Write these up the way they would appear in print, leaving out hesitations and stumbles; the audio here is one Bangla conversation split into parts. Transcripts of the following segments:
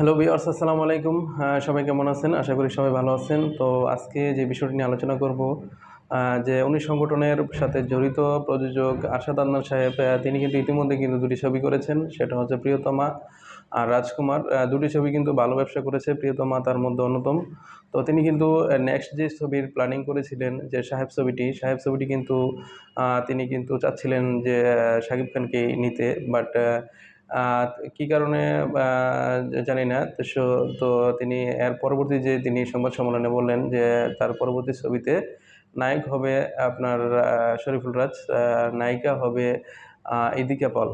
হ্যালো ভিউয়ার্স, আসসালামু আলাইকুম। সবাই কেমন আছেন? আশা করি সবাই ভালো আছেন। তো আজকে যে বিষয়টি নিয়ে আলোচনা করব, যে উনি সংগঠনের সাথে জড়িত প্রযোজক আরশাদ আদনান সাহেব, তিনি কিন্তু ইতিমধ্যে কিন্তু দুটি ছবি করেছেন। সেটা হচ্ছে প্রিয়তমা আর রাজকুমার। দুটি ছবি কিন্তু ভালো ব্যবসা করেছে, প্রিয়তমা তার মধ্যে অন্যতম। তো তিনি কিন্তু নেক্সট যে ছবির প্ল্যানিং করেছিলেন, যে সাহেব ছবিটি কিন্তু তিনি কিন্তু চাচ্ছিলেন যে শাকিব খানকে নিতে, বাট কী কারণে জানি না। তো তিনি এর পরবর্তী যে তিনি সংবাদ সম্মেলনে বললেন যে তার পরবর্তী ছবিতে নায়ক হবে আপনার শরীফুল রাজ, নায়িকা হবে ইদিকা পল।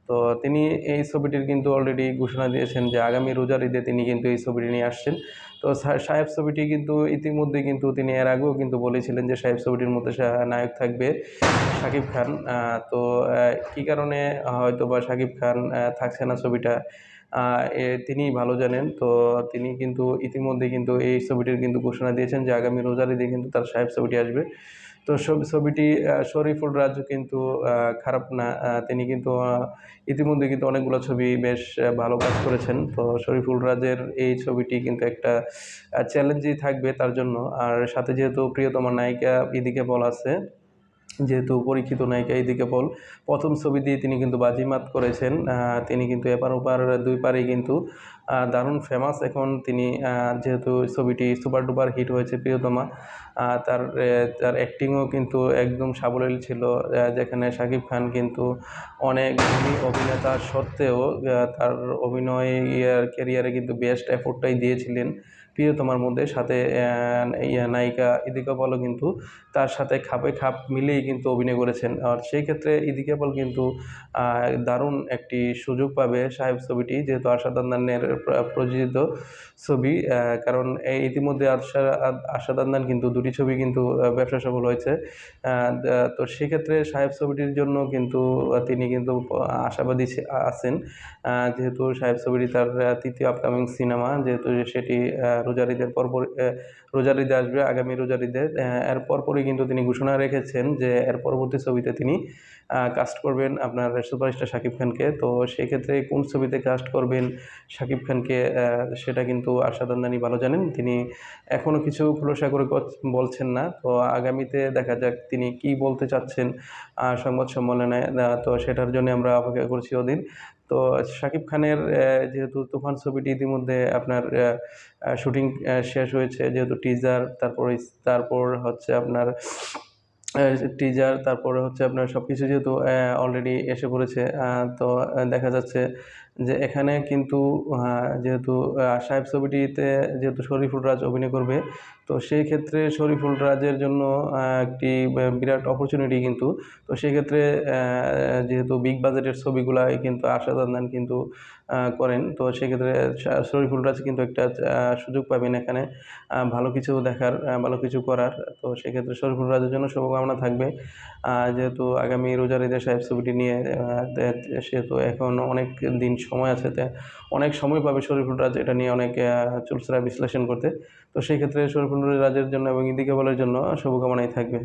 তো তিনি এই ছবিটির কিন্তু অলরেডি ঘোষণা দিয়েছেন যে আগামী রোজার ঈদে তিনি কিন্তু এই ছবিটি নিয়ে আসছেন। তো সাহেব ছবিটি কিন্তু ইতিমধ্যে কিন্তু তিনি এর আগেও কিন্তু বলেছিলেন যে সাহেব ছবিটির মধ্যে নায়ক থাকবে শাকিব খান। তো কী কারণে হয়তোবা শাকিব খান থাকছে না ছবিটা, তিনিই ভালো জানেন। তো তিনি কিন্তু ইতিমধ্যে কিন্তু এই ছবিটির কিন্তু ঘোষণা দিয়েছেন যে আগামী রোজার ঈদে কিন্তু তার সাহেব ছবিটি আসবে। তো ছবিটি শরীফুল রাজও কিন্তু খারাপ না। তিনি কিন্তু ইতিমধ্যে কিন্তু অনেকগুলো ছবি বেশ ভালো কাজ করেছেন। তো শরীফুল রাজের এই ছবিটি কিন্তু একটা চ্যালেঞ্জই থাকবে তার জন্য। আর সাথে যেহেতু প্রিয়তমা নায়িকা ইদিকা পল আছে, যেহেতু পরীক্ষিত নায়িকা ইদিকা পল, প্রথম ছবি দিয়ে তিনি কিন্তু বাজিমাত করেছেন। তিনি কিন্তু এপার ওপার দুই পারেই কিন্তু দারুণ ফেমাস এখন তিনি। যেহেতু ছবিটি সুপার ডুপার হিট হয়েছে প্রিয়তমা, তার তার অ্যাক্টিংও কিন্তু একদম সাবলীল ছিল। যেখানে শাকিব খান কিন্তু অনেক গুণী অভিনেতা সত্ত্বেও তার অভিনয় ক্যারিয়ারে কিন্তু বেস্ট এফোর্টটাই দিয়েছিলেন প্রিয়তমার মধ্যে। সাথে নায়িকা ইদিকা পলও কিন্তু তার সাথে খাপে খাপ মিলিয়েই কিন্তু অভিনয় করেছেন। আর সেই ক্ষেত্রে ইদিকা পল কিন্তু দারুণ একটি সুযোগ পাবে সাহেব ছবিটি, যেহেতু আরশাদ আদনানের প্রযোজিত ছবি। কারণ ইতিমধ্যে আরশাদ আদনান কিন্তু দুটি ছবি কিন্তু ব্যবসা সফল হয়েছে। তো সেক্ষেত্রে সাহেব ছবিটির জন্য কিন্তু তিনি কিন্তু আশাবাদী আছেন। যেহেতু সাহেব ছবিটি তার তৃতীয় আপকামিং সিনেমা, যেহেতু সেটি রোজার ঈদের পরপর রোজার ঈদে আসবে, আগামী রোজার ঈদে। এর পরপরই কিন্তু তিনি ঘোষণা রেখেছেন যে এর পরবর্তী ছবিতে তিনি কাস্ট করবেন আপনার সুপারস্টার শাকিব খানকে। তো সেক্ষেত্রে কোন ছবিতে কাস্ট করবেন শাকিব খানকে, সেটা কিন্তু আরশাদ আদনানি ভালো জানেন। তিনি এখনও কিছু খোলাসা করে বলছেন না। তো আগামীতে দেখা যাক তিনি কি বলতে চাচ্ছেন সংবাদ সম্মেলনে। তো সেটার জন্য আমরা অপেক্ষা করছি ওদিন। তো শাকিব খানের যেহেতু তুফান ছবিটি ইতিমধ্যে আপনার শুটিং শেষ হয়েছে, যেহেতু তারপর হচ্ছে আপনার তারপরে হচ্ছে আপনার সব কিছু যেহেতু অলরেডি এসে পড়েছে। তো দেখা যাচ্ছে যে এখানে কিন্তু যেহেতু সাহেব ছবিটিতে যেহেতু শরীফুল রাজ অভিনয় করবে, তো সেই ক্ষেত্রে শরীফুল রাজের জন্য একটি বিরাট অপরচুনিটি কিন্তু। তো সেক্ষেত্রে যেহেতু বিগ বাজেটের ছবিগুলাই কিন্তু আরশাদ আদনান কিন্তু করেন, তো সেক্ষেত্রে শরীফুল রাজ কিন্তু একটা সুযোগ পাবেন এখানে ভালো কিছু দেখার, ভালো কিছু করার। তো সেক্ষেত্রে শরীফুল রাজের জন্য শুভকামনা থাকবে। যেহেতু আগামী রোজার ঈদে সাহেব ছবিটি নিয়ে সেহেতু এখন অনেক দিন সময় আছে, অনেক সময় পাবে শরীফুল রাজ এটা নিয়ে অনেক চুলচেরা বিশ্লেষণ করতে। তো সেই ক্ষেত্রে শরীফুল রাজের জন্য এবং ইদিকা পলের জন্য শুভকামনাই থাকবে।